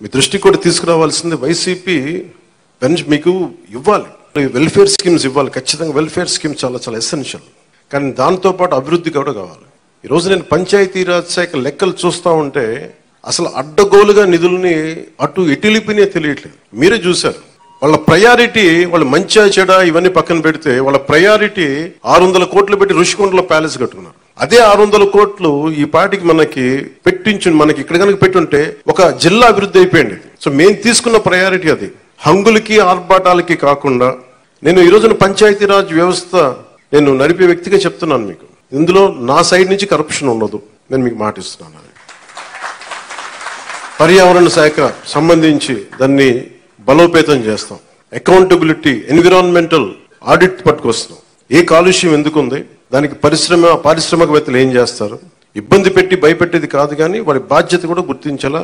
మీ దృష్టికి కూడా తీసుకురావాల్సింది వైసీపీ మీకు ఇవ్వాలి, వెల్ఫేర్ స్కీమ్స్ ఇవ్వాలి. ఖచ్చితంగా వెల్ఫేర్ స్కీమ్ చాలా చాలా ఎసెన్షియల్. కానీ దాంతోపాటు అభివృద్ధి కూడా కావాలి. ఈరోజు నేను పంచాయతీరాజ్ శాఖ లెక్కలు చూస్తూ ఉంటే అసలు అడ్డగోలుగా నిధుల్ని అటు ఎటులిపినే తెలియట్లేదు. మీరే చూశారు. వాళ్ళ ప్రయారిటీ, వాళ్ళు మంచిగా చెడ ఇవన్నీ పక్కన పెడితే వాళ్ళ ప్రయారిటీ 600 కోట్లు పెట్టి ఋషికొండలో ప్యాలెస్ కట్టుకున్నారు. అదే 600 కోట్లు ఈ పార్టీకి మనకి ఇక్కడ కనుక పెట్టుంటే ఒక జిల్లా అభివృద్ధి అయిపోయింది. సో మేము తీసుకున్న ప్రయారిటీ అది. హంగులకి ఆర్భాటాలకి కాకుండా నేను ఈ రోజున పంచాయతీరాజ్ వ్యవస్థ నేను నడిపే వ్యక్తిగా చెప్తున్నాను మీకు. ఇందులో నా సైడ్ నుంచి కరప్షన్ ఉండదు, నేను మీకు మాటిస్తున్నాను. పర్యావరణ శాఖ సంబంధించి దాన్ని బలోపేతం చేస్తాం. అకౌంటబిలిటీ, ఎన్విరాన్మెంటల్ ఆడిట్ పట్టుకొస్తాం. ఏ కాలుష్యం ఎందుకు ఉంది, దానికి పారిశ్రామికవేత్తలు ఏం చేస్తారు, ఇబ్బంది పెట్టి భయపెట్టేది కాదు, కానీ వారి బాధ్యత కూడా గుర్తించేలా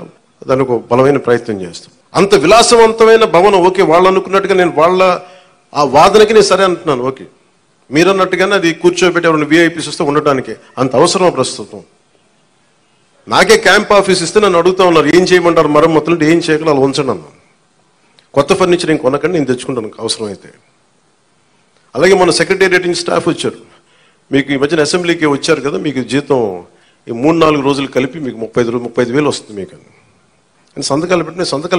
దానికి ఒక బలమైన ప్రయత్నం చేస్తాం. అంత విలాసవంతమైన భవనం ఓకే, వాళ్ళు అనుకున్నట్టుగా నేను వాళ్ళ ఆ వాదనకి నేను సరే అంటున్నాను. ఓకే, మీరన్నట్టుగానే అది కూర్చోబెట్టి ఎవరైనా విఐపీస్ వస్తే ఉండటానికి అంత అవసరం ప్రస్తుతం. నాకే క్యాంప్ ఆఫీస్ ఇస్తే నన్ను అడుగుతా ఉన్నారు, ఏం చేయమంటారు మరమ్మతులు అంటే ఏం చేయగలరు అలా ఉంచండి అన్నాను. కొత్త ఫర్నిచర్ నేను కొనకండి, నేను తెచ్చుకుంటాను అవసరమైతే. అలాగే మన సెక్రటేరియట్ నుంచి స్టాఫ్ వచ్చారు. మీకు ఈ మధ్యన అసెంబ్లీకి వచ్చారు కదా, మీకు జీతం ఈ 3-4 రోజులు కలిపి మీకు 35,000 వస్తుంది మీకు అని సంతకాలు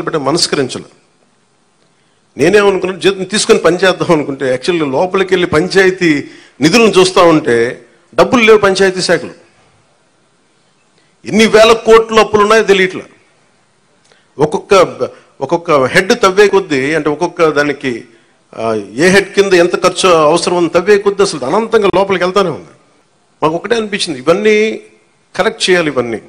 పెట్టి మనస్కరించాలి. నేనేమనుకున్నాను, జీతం తీసుకొని పని చేద్దాం అనుకుంటే యాక్చువల్లీ లోపలికి వెళ్ళి పంచాయతీ నిధులను చూస్తూ ఉంటే డబ్బులు లేవు. పంచాయతీ శాఖలు ఎన్ని వేల కోట్ల అప్పులు ఉన్నాయో తెలియట్లా. ఒక్కొక్క హెడ్ తవ్వే కొద్దీ, అంటే ఒక్కొక్క దానికి ఏ హెడ్ కింద ఎంత ఖర్చు అవసరం ఉంది తవ్వే కొద్దీ అసలు అనంతంగా లోపలికి వెళ్తానే ఉంది. మాకు ఒకటే అనిపించింది, ఇవన్నీ కరెక్ట్ చేయాలి. ఇవన్నీ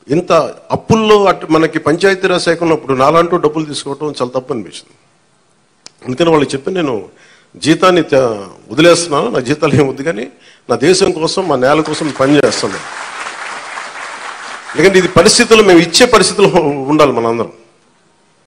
ఇంత అప్పుల్లో మనకి పంచాయతీరాజ్ శాఖ ఉన్నప్పుడు నాలంటూ డబ్బులు తీసుకోవడం చాలా తప్పు అనిపించింది. అందుకని వాళ్ళు చెప్పి నేను జీతాన్ని వదిలేస్తున్నాను, నా జీతాలు ఏం వద్దు, కానీ నా దేశం కోసం, మా నేల కోసం పని చేస్తున్నాను. ఎందుకంటే ఇది పరిస్థితులు మేము ఇచ్చే పరిస్థితులు ఉండాలి మనందరం.